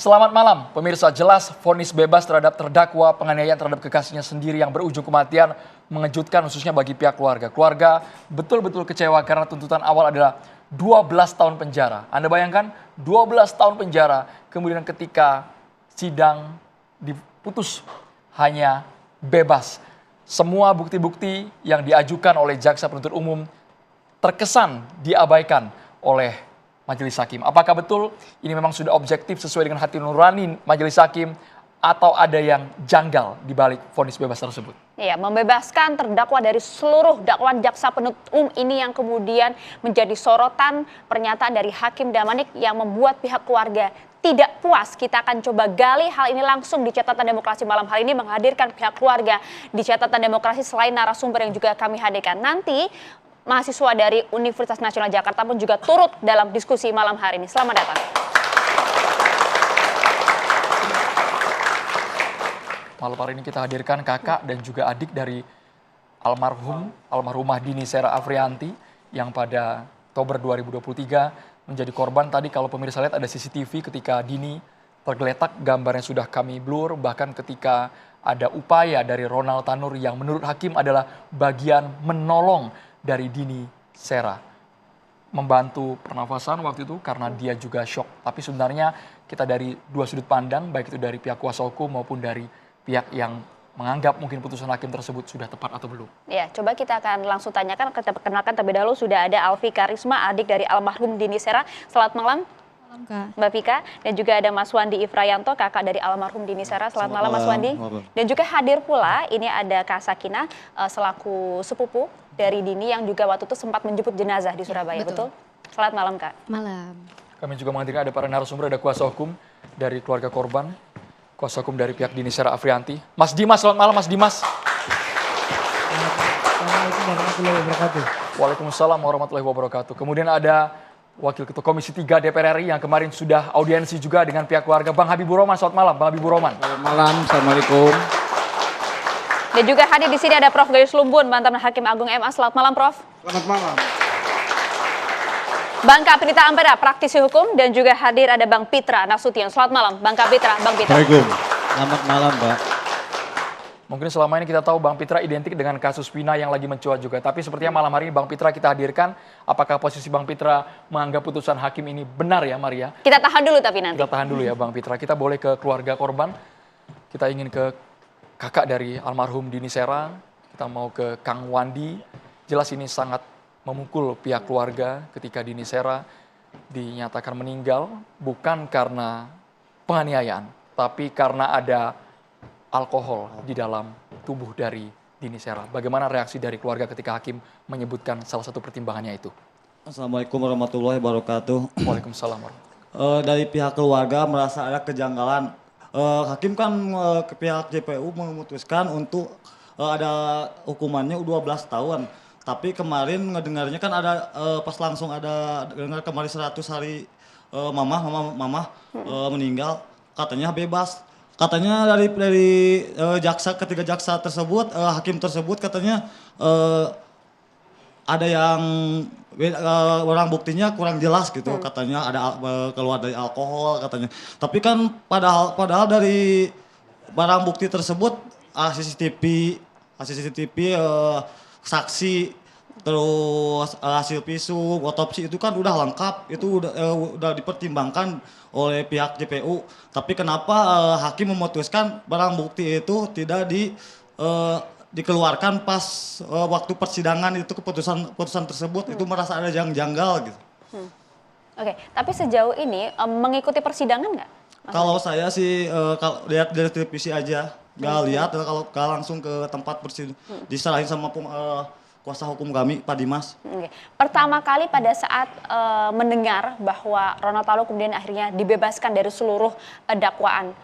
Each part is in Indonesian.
Selamat malam, pemirsa. Jelas vonis bebas terhadap terdakwa penganiayaan terhadap kekasihnya sendiri yang berujung kematian mengejutkan khususnya bagi pihak keluarga. Keluarga betul-betul kecewa karena tuntutan awal adalah 12 tahun penjara. Anda bayangkan 12 tahun penjara, kemudian ketika sidang diputus hanya bebas. Semua bukti-bukti yang diajukan oleh jaksa penuntut umum terkesan diabaikan oleh majelis hakim. Apakah betul ini memang sudah objektif sesuai dengan hati nurani majelis hakim atau ada yang janggal di balik vonis bebas tersebut? Ya, membebaskan terdakwa dari seluruh dakwaan jaksa penuntut umum ini yang kemudian menjadi sorotan pernyataan dari Hakim Damanik yang membuat pihak keluarga tidak puas. Kita akan coba gali hal ini langsung di Catatan Demokrasi malam hari ini, menghadirkan pihak keluarga di Catatan Demokrasi selain narasumber yang juga kami hadirkan. Nanti mahasiswa dari Universitas Nasional Jakarta pun juga turut dalam diskusi malam hari ini. Selamat datang. Malam hari ini kita hadirkan kakak dan juga adik dari almarhumah Dini Sera Afrianti yang pada Oktober 2023 menjadi korban. Tadi kalau pemirsa lihat ada CCTV ketika Dini tergeletak, gambarnya sudah kami blur, bahkan ketika ada upaya dari Ronald Tanur yang menurut hakim adalah bagian menolong dari Dini Sera, membantu pernafasan waktu itu karena dia juga shock. Tapi sebenarnya kita dari dua sudut pandang, baik itu dari pihak kuasa hukum maupun dari pihak yang menganggap mungkin putusan hakim tersebut sudah tepat atau belum. Ya, coba kita akan langsung tanyakan, kita perkenalkan terlebih dahulu sudah ada Alfi Karisma, adik dari almarhum Dini Sera. Selamat malam. Mbak Vika, dan juga ada Mas Wandi Ifrayanto, kakak dari almarhum Dini Sera. Selamat malam Mas Wandi. Dan juga hadir pula, ini ada Kak Sakina selaku sepupu dari Dini yang juga waktu itu sempat menjemput jenazah di Surabaya, betul? Selamat malam Kak. Malam. Kami juga menghadirkan ada para narasumber, ada kuasa hukum dari keluarga korban, kuasa hukum dari pihak Dini Sera Afrianti. Mas Dimas, selamat malam Mas Dimas. Assalamualaikum warahmatullahi wabarakatuh. Waalaikumsalam warahmatullahi wabarakatuh. Kemudian ada Wakil Ketua Komisi 3 DPR RI yang kemarin sudah audiensi juga dengan pihak keluarga, Bang Habibur Rahman. Selamat malam, Bang Habibur Rahman. Selamat malam, Assalamualaikum. Dan juga hadir di sini ada Prof. Gayus Lumbun, mantan Hakim Agung MA. Selamat malam, Prof. Selamat malam. Bang Kapitra Ampera, praktisi hukum, dan juga hadir ada Bang Pitra Nasution. Selamat malam, Bang Kapitra, Bang Pitra. Waalaikumsalam. Selamat malam, Mbak. Mungkin selama ini kita tahu Bang Pitra identik dengan kasus Vina yang lagi mencuat juga. Tapi sepertinya malam hari ini Bang Pitra kita hadirkan. Apakah posisi Bang Pitra menganggap putusan hakim ini benar ya, Maria? Kita tahan dulu tapi nanti. Kita tahan dulu ya Bang Pitra. Kita boleh ke keluarga korban. Kita ingin ke kakak dari almarhum Dini Sera. Kita mau ke Kang Wandi. Jelas ini sangat memukul pihak keluarga ketika Dini Sera dinyatakan meninggal. Bukan karena penganiayaan, tapi karena ada alkohol di dalam tubuh dari Dini Sera. Bagaimana reaksi dari keluarga ketika hakim menyebutkan salah satu pertimbangannya itu? Assalamualaikum warahmatullahi wabarakatuh. Waalaikumsalam. Dari pihak keluarga merasa ada kejanggalan. Hakim kan ke pihak JPU memutuskan untuk ada hukumannya 12 tahun. Tapi kemarin ngedengarnya kan ada pas langsung ada dengar kemarin 100 hari mama meninggal, katanya bebas. Katanya dari jaksa, ketiga jaksa tersebut, hakim tersebut katanya ada yang orang buktinya kurang jelas gitu. Katanya ada keluar dari alkohol katanya. Tapi kan padahal dari barang bukti tersebut CCTV, saksi, terus hasil visum, otopsi itu kan udah lengkap, itu udah dipertimbangkan oleh pihak JPU. Tapi kenapa hakim memutuskan barang bukti itu tidak dikeluarkan pas waktu persidangan itu keputusan tersebut itu merasa ada yang janggal gitu. Oke, tapi sejauh ini mengikuti persidangan nggak? Kalau saya sih kalau lihat dari televisi aja, nggak lihat kalau langsung ke tempat persidangan diserahin sama kuasa hukum kami, Pak Dimas. Pertama kali pada saat mendengar bahwa Ronald Tanur kemudian akhirnya dibebaskan dari seluruh dakwaan,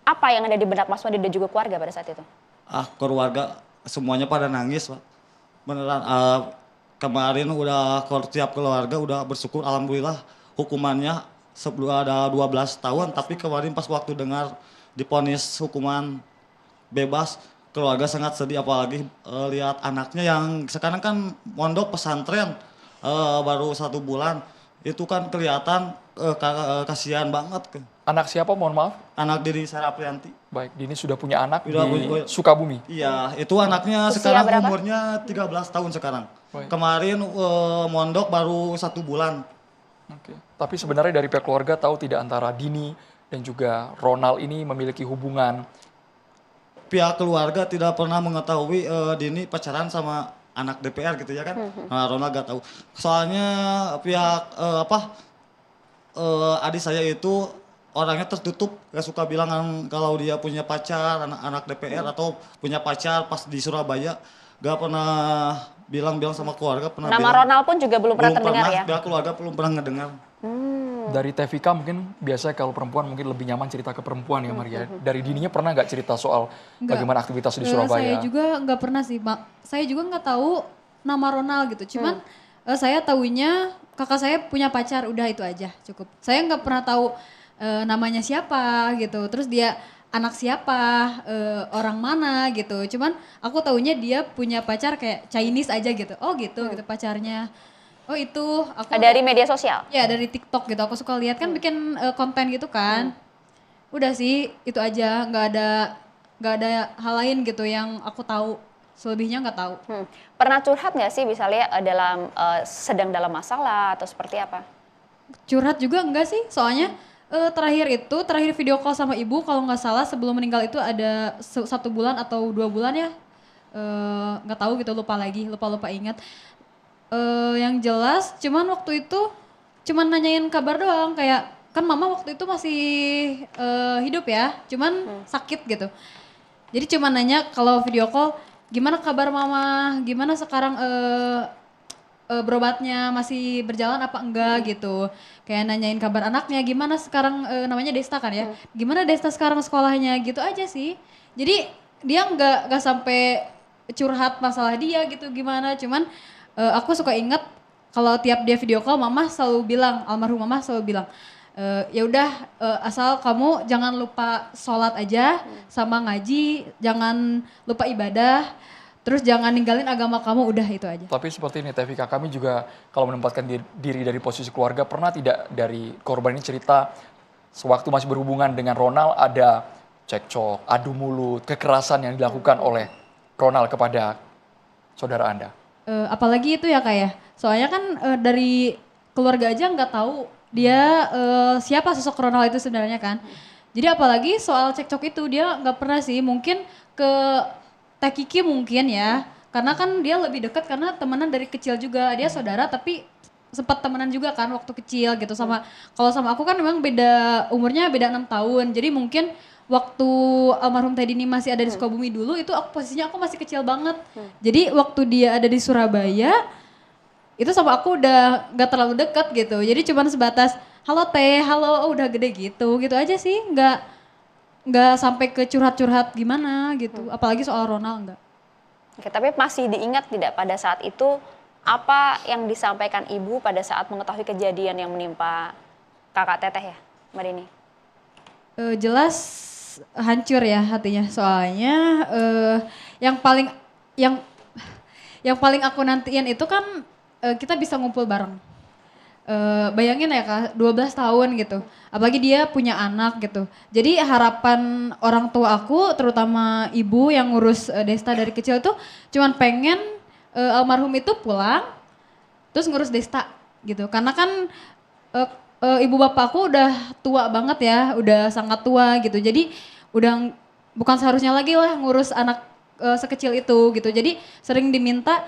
apa yang ada di benak Mas Wandi dan juga keluarga pada saat itu? Keluarga semuanya pada nangis, Pak. Beneran, kemarin udah tiap keluarga udah bersyukur, alhamdulillah hukumannya sebelum ada 12 tahun, tapi kemarin pas waktu dengar divonis hukuman bebas, keluarga sangat sedih, apalagi lihat anaknya yang sekarang kan mondok pesantren baru 1 bulan. Itu kan kelihatan kasihan banget ke Anak siapa mohon maaf? anak diri Sarah Aprianti. Baik, Dini sudah punya anak Udah di punya- Sukabumi. Iya, itu anaknya Usia sekarang berapa? umurnya 13 tahun sekarang. Baik. Kemarin mondok baru 1 bulan. Oke. Tapi sebenarnya dari pihak keluarga tahu tidak antara Dini dan juga Ronald ini memiliki hubungan. Pihak keluarga tidak pernah mengetahui Dini pacaran sama anak DPR gitu ya kan. Nah, Ronald gak tahu. Soalnya pihak adik saya itu orangnya tertutup, gak suka bilang kalau dia punya pacar, anak DPR atau punya pacar pas di Surabaya. Gak pernah bilang sama keluarga, pernah Nama bilang. Ronald pun juga belum pernah terdengar ya? Pihak keluarga belum pernah ngedengar. Dari TVK mungkin biasanya kalau perempuan mungkin lebih nyaman cerita ke perempuan ya Maria. Dari Dininya pernah nggak cerita soal Nggak. bagaimana aktivitas di Saya Surabaya? juga nggak pernah sih, Mak. Saya juga nggak tahu nama Ronald gitu. Cuman saya tahunya kakak saya punya pacar, udah itu aja cukup. Saya nggak pernah tahu namanya siapa gitu. Terus dia anak siapa, orang mana gitu. Cuman aku tahunya dia punya pacar kayak Chinese aja gitu. Oh gitu, gitu pacarnya. Oh itu aku Dari media sosial? ya dari TikTok gitu. Aku suka lihat kan bikin konten gitu kan. Udah sih itu aja, nggak ada hal lain gitu yang aku tahu. Selebihnya nggak tahu. Pernah curhat nggak sih misalnya sedang dalam masalah atau seperti apa? Curhat juga enggak sih, soalnya terakhir video call sama ibu kalau nggak salah sebelum meninggal itu ada 1 bulan atau 2 bulan ya. Nggak tahu gitu, lupa ingat. Yang jelas cuman waktu itu cuman nanyain kabar doang, kayak kan mama waktu itu masih hidup ya, cuman sakit gitu. Jadi cuman nanya kalau video call, gimana kabar mama, gimana sekarang berobatnya masih berjalan apa enggak gitu. Kayak nanyain kabar anaknya, gimana sekarang namanya Desta kan ya. Gimana Desta sekarang sekolahnya gitu aja sih. Jadi dia nggak sampai curhat masalah dia gitu gimana. Cuman aku suka inget kalau tiap dia video call mama selalu bilang, almarhum mama selalu bilang, ya udah asal kamu jangan lupa sholat aja sama ngaji, jangan lupa ibadah. Terus jangan ninggalin agama kamu, udah itu aja. Tapi seperti ini TVK, kami juga kalau menempatkan diri dari posisi keluarga, pernah tidak dari korban ini cerita sewaktu masih berhubungan dengan Ronald ada cekcok, adu mulut, kekerasan yang dilakukan oleh Ronald kepada saudara Anda? Apalagi itu ya kayak, soalnya kan dari keluarga aja nggak tahu dia siapa sosok Ronald itu sebenarnya kan. Jadi apalagi soal cekcok itu dia nggak pernah sih, mungkin ke Teh Kiki mungkin ya, karena kan dia lebih dekat karena temenan dari kecil juga, dia saudara tapi sempat temenan juga kan waktu kecil gitu sama, kalau sama aku kan memang beda umurnya beda 6 tahun, jadi mungkin waktu almarhum Teh Dini masih ada di Sukabumi dulu itu posisinya aku masih kecil banget, jadi waktu dia ada di Surabaya itu sama aku udah nggak terlalu dekat gitu, jadi cuman sebatas halo Teh, halo, oh udah gede gitu aja sih, nggak sampai ke curhat-curhat gimana gitu, apalagi soal Ronald enggak. Oke, tapi masih diingat tidak pada saat itu apa yang disampaikan ibu pada saat mengetahui kejadian yang menimpa kakak Teteh ya, Mbak Dini? Jelas hancur ya hatinya, soalnya yang paling aku nantiin itu kan kita bisa ngumpul bareng. Bayangin ya Kak, 12 tahun gitu. Apalagi dia punya anak gitu. Jadi harapan orang tua aku, terutama ibu yang ngurus Desta dari kecil tuh cuman pengen almarhum itu pulang terus ngurus Desta gitu. Karena kan ibu bapakku udah tua banget ya, udah sangat tua gitu. Jadi udah bukan seharusnya lagi lah ngurus anak sekecil itu gitu. Jadi sering diminta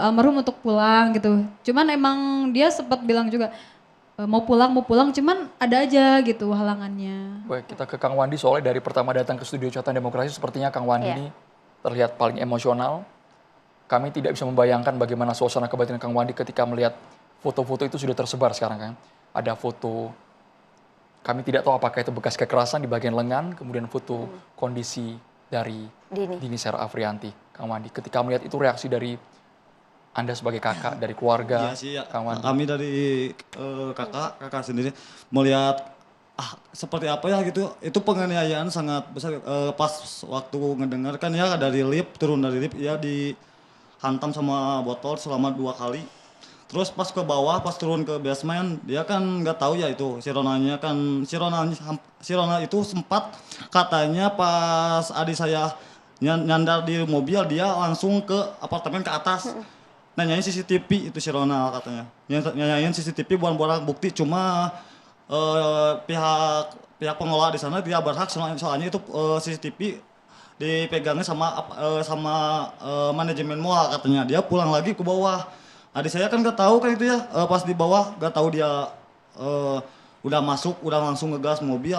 almarhum untuk pulang gitu. Cuman emang dia sempat bilang juga mau pulang, cuman ada aja gitu halangannya. Baik, kita ke Kang Wandi soalnya dari pertama datang ke studio Catatan Demokrasi sepertinya Kang Wandi ini terlihat paling emosional. Kami tidak bisa membayangkan bagaimana suasana kebatinan Kang Wandi ketika melihat foto-foto itu sudah tersebar sekarang kan. Ada foto, kami tidak tahu apakah itu bekas kekerasan di bagian lengan, kemudian foto kondisi dari Dini Sarah Afrianti. Kang Wandi, ketika melihat itu reaksi dari Anda sebagai kakak, dari keluarga, Iya sih, ya. Kang Wandi. Kami dari kakak sendiri melihat seperti apa ya gitu. Itu penganiayaan sangat besar. Pas waktu ngedengarkan ya dari lift, turun dari lift ya dihantam sama botol selama 2 kali. Terus pas ke bawah, pas turun ke basement, dia kan nggak tahu ya itu si Ronald itu sempat katanya pas adik saya nyandar di mobil, dia langsung ke apartemen ke atas. Nanyain CCTV itu si Ronald katanya. Nanyain CCTV buat barang bukti, cuma pihak pengelola di sana dia berhak soalnya itu CCTV dipegangnya sama manajemen mall katanya. Dia pulang lagi ke bawah. Adik saya kan nggak tahu kan itu ya, pas di bawah nggak tahu dia udah masuk, udah langsung ngegas mobil.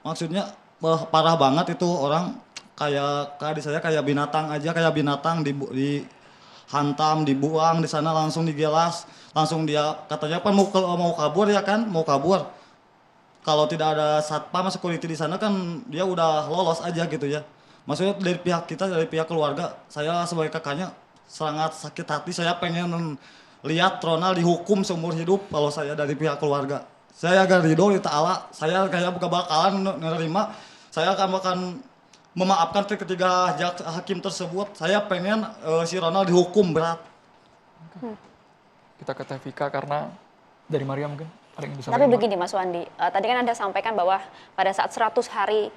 Maksudnya parah banget itu orang, kayak adik saya kayak binatang aja, kayak binatang dihantam, dibuang di sana, langsung digelas, langsung dia katanya kan mau kabur ya kan, mau kabur. Kalau tidak ada satpam security di sana kan dia udah lolos aja gitu ya. Maksudnya dari pihak kita, dari pihak keluarga, saya sebagai kakaknya sangat sakit hati. Saya pengen lihat Ronald dihukum seumur hidup kalau saya dari pihak keluarga. Saya agak ridho di ta'ala, saya kayak bukan bakalan menerima, saya akan memaafkan ketiga hakim tersebut. Saya pengen si Ronald dihukum berat. Kita ke Tevika karena dari Maria mungkin ada yang bisa. Tapi begini Mas Wandi, tadi kan Anda sampaikan bahwa pada saat 100 hari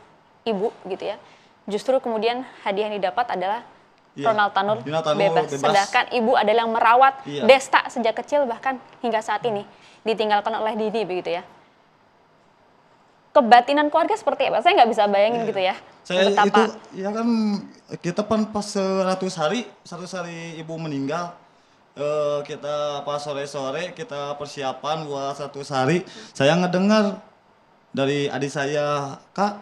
ibu gitu ya, justru kemudian hadiah yang didapat adalah Ronald Tanur bebas. Sedangkan ibu adalah yang merawat Desta sejak kecil bahkan hingga saat ini ditinggalkan oleh Dini begitu ya. Kebatinan keluarga seperti apa? Saya nggak bisa bayangin gitu ya. Saya betapa itu ya kan kita pas 100 hari ibu meninggal, kita pas sore-sore kita persiapan buat 100 hari. Saya ngedengar dari adik saya, Kak,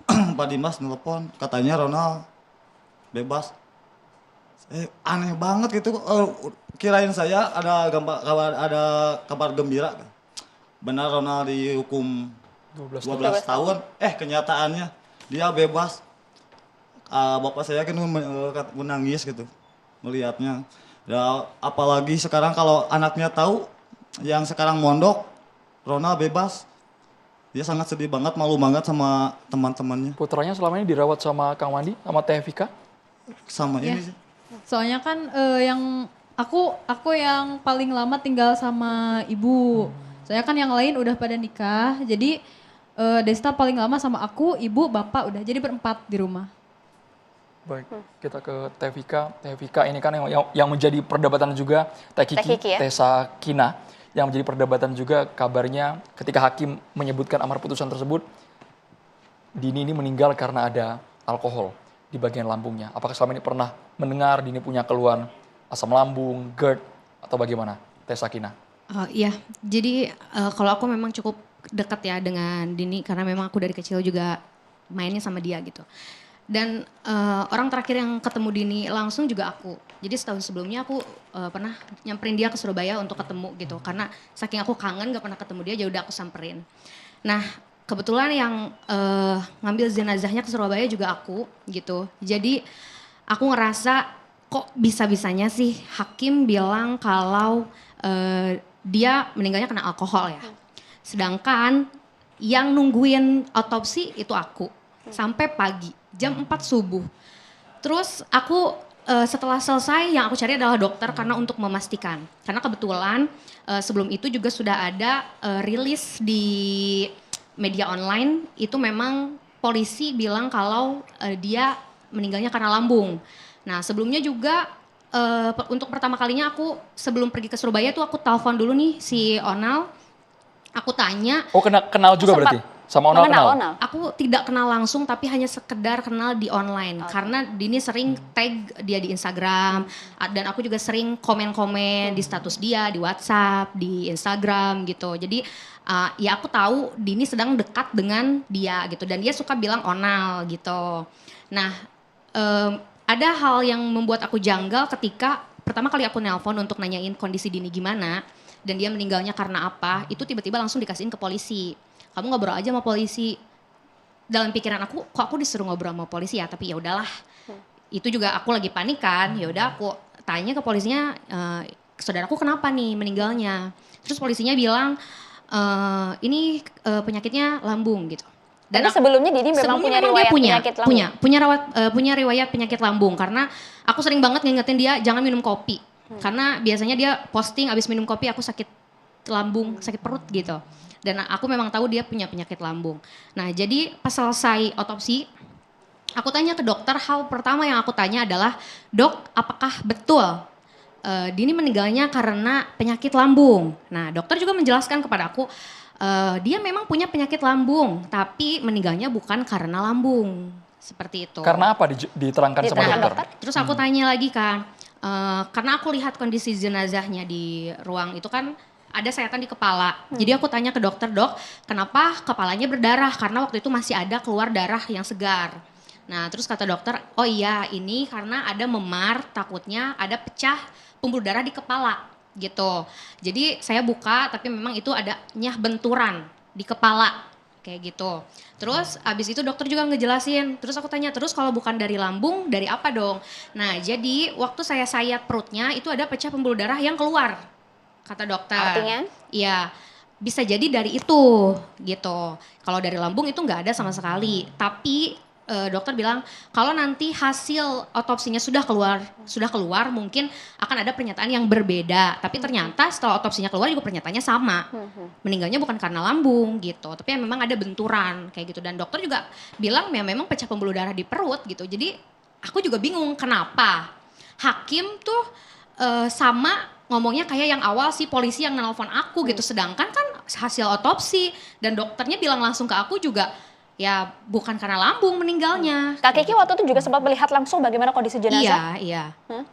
Pak Dimas nelpon, katanya Ronald bebas. Aneh banget gitu. Kirain saya ada kabar gembira. Benar Ronald dihukum 12 tahun. Kenyataannya dia bebas. Bapak saya kan menangis gitu melihatnya. Ya, apalagi sekarang kalau anaknya tahu yang sekarang mondok Ronald bebas. Dia sangat sedih banget, malu banget sama teman-temannya. Putranya selama ini dirawat sama Kang Wandi, sama Tevika? Sama ini sih. Soalnya kan yang aku yang paling lama tinggal sama ibu. Saya kan yang lain udah pada nikah. Jadi Desta paling lama sama aku, ibu, bapak udah. Jadi berempat di rumah. Baik, kita ke Tevika. Tevika ini kan yang menjadi perdebatan juga, Teh Kiki, ya? Tessa Kina. Yang menjadi perdebatan juga kabarnya ketika hakim menyebutkan amar putusan tersebut, Dini ini meninggal karena ada alkohol di bagian lambungnya. Apakah selama ini pernah mendengar Dini punya keluhan asam lambung, GERD, atau bagaimana? Tessa Kina. Iya, jadi kalau aku memang cukup dekat ya dengan Dini karena memang aku dari kecil juga mainnya sama dia gitu. Dan orang terakhir yang ketemu Dini langsung juga aku. Jadi setahun sebelumnya aku pernah nyamperin dia ke Surabaya untuk ketemu gitu. Karena saking aku kangen gak pernah ketemu dia, jadi udah aku samperin. Nah kebetulan yang ngambil jenazahnya ke Surabaya juga aku gitu. Jadi aku ngerasa kok bisa-bisanya sih hakim bilang kalau dia meninggalnya kena alkohol ya. Sedangkan yang nungguin otopsi itu aku sampai pagi jam 4 subuh. Terus aku setelah selesai yang aku cari adalah dokter karena untuk memastikan. Karena kebetulan sebelum itu juga sudah ada rilis di media online itu memang polisi bilang kalau dia meninggalnya karena lambung. Nah sebelumnya juga untuk pertama kalinya aku sebelum pergi ke Surabaya tuh aku telepon dulu nih si Onal. Aku tanya. Oh kenal juga berarti? Sama Onal kenal? Aku tidak kenal langsung tapi hanya sekedar kenal di online. Karena Dini sering tag dia di Instagram. Dan aku juga sering komen-komen di status dia, di WhatsApp, di Instagram gitu. Jadi ya aku tahu Dini sedang dekat dengan dia gitu. Dan dia suka bilang Onal gitu. Nah ada hal yang membuat aku janggal ketika pertama kali aku nelpon untuk nanyain kondisi Dini gimana. Dan dia meninggalnya karena apa. Itu tiba-tiba langsung dikasihin ke polisi. Kamu ngobrol aja sama polisi. Dalam pikiran aku, kok aku disuruh ngobrol sama polisi ya, tapi ya udahlah. Itu juga aku lagi panik kan. Ya udah aku tanya ke polisinya, saudaraku kenapa nih meninggalnya? Terus polisinya bilang ini penyakitnya lambung gitu. Dan sebelumnya Dini memang punya riwayat penyakit lambung. Punya riwayat penyakit lambung karena aku sering banget ngingetin dia jangan minum kopi. Karena biasanya dia posting abis minum kopi aku sakit lambung, sakit perut gitu. Dan aku memang tahu dia punya penyakit lambung. Nah jadi pas selesai otopsi, aku tanya ke dokter, hal pertama yang aku tanya adalah, "Dok, apakah betul Dini meninggalnya karena penyakit lambung?" Nah dokter juga menjelaskan kepada aku, dia memang punya penyakit lambung, tapi meninggalnya bukan karena lambung. Seperti itu. Karena apa diterangkan sama Diterangkan dokter? dokter? Terus aku tanya lagi kan, karena aku lihat kondisi jenazahnya di ruang itu kan ada sayatan di kepala. Jadi aku tanya ke dokter, "Dok, kenapa kepalanya berdarah?" Karena waktu itu masih ada keluar darah yang segar. Nah terus kata dokter, "Oh iya ini karena ada memar, takutnya ada pecah pembuluh darah di kepala." Gitu. Jadi saya buka tapi memang itu adanya benturan di kepala kayak gitu. Terus abis itu dokter juga ngejelasin. Terus aku tanya, "Terus kalau bukan dari lambung dari apa dong?" Nah jadi waktu saya sayat perutnya itu ada pecah pembuluh darah yang keluar, kata dokter. Artinya? Iya, bisa jadi dari itu gitu. Kalau dari lambung itu nggak ada sama sekali. Tapi dokter bilang kalau nanti hasil otopsinya sudah keluar mungkin akan ada pernyataan yang berbeda. Tapi ternyata setelah otopsinya keluar juga pernyataannya sama. Meninggalnya bukan karena lambung gitu, tapi memang ada benturan kayak gitu. Dan dokter juga bilang ya memang pecah pembuluh darah di perut gitu. Jadi aku juga bingung kenapa hakim tuh sama ngomongnya kayak yang awal sih polisi yang nelpon aku gitu. Sedangkan kan hasil otopsi dan dokternya bilang langsung ke aku juga ya bukan karena lambung meninggalnya. Kak Kiki waktu itu juga sempat melihat langsung bagaimana kondisi jenazah. Iya. Hmm?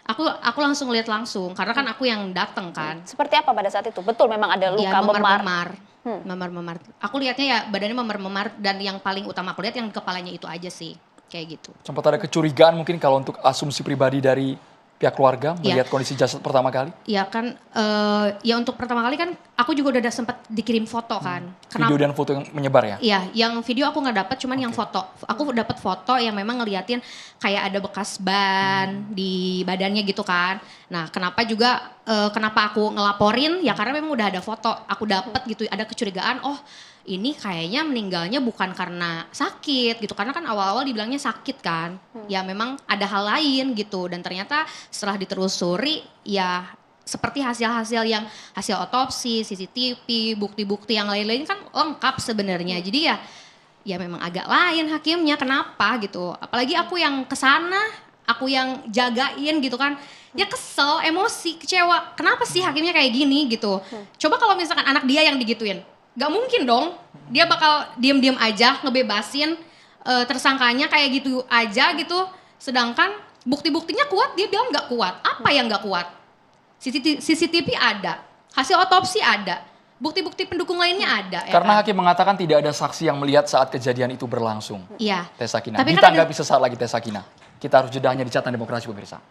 Aku langsung lihat langsung karena kan aku yang dateng kan. Seperti apa pada saat itu? Betul memang ada luka Iya, memar. memar. Aku lihatnya ya badannya memar-memar dan yang paling utama aku lihat yang kepalanya itu aja sih. Kayak gitu. Sempat ada kecurigaan mungkin kalau untuk asumsi pribadi dari pihak keluarga melihat kondisi jasad pertama kali? Ya kan, ya untuk pertama kali kan aku juga udah sempat dikirim foto kan. Video dan foto yang menyebar ya? Iya, yang video aku nggak dapat, cuman yang foto. Aku dapat foto yang memang ngeliatin kayak ada bekas ban di badannya gitu kan. Nah, kenapa aku ngelaporin? Ya karena memang udah ada foto. Aku dapat gitu, ada kecurigaan. Oh, ini kayaknya meninggalnya bukan karena sakit gitu. Karena kan awal-awal dibilangnya sakit kan. Ya memang ada hal lain gitu. Dan ternyata setelah ditelusuri ya seperti hasil-hasil yang hasil otopsi, CCTV, bukti-bukti yang lain-lain kan lengkap sebenarnya. Jadi ya memang agak lain hakimnya. Kenapa gitu? Apalagi aku yang kesana, aku yang jagain gitu kan. Ya kesel, emosi, kecewa. Kenapa sih hakimnya kayak gini gitu? Coba kalau misalkan anak dia yang digituin. Gak mungkin dong, dia bakal diem-diem aja ngebebasin tersangkanya kayak gitu aja gitu. Sedangkan bukti-buktinya kuat, dia bilang gak kuat. Apa yang gak kuat? CCTV ada, hasil otopsi ada, bukti-bukti pendukung lainnya ada. Karena ya kan? hakim mengatakan tidak ada saksi yang melihat saat kejadian itu berlangsung. Iya. Teh Sakinah. Tapi kan Ditanggapi sesaat lagi Teh Sakinah. Kita harus jeda hanya di Catatan Demokrasi pemirsa.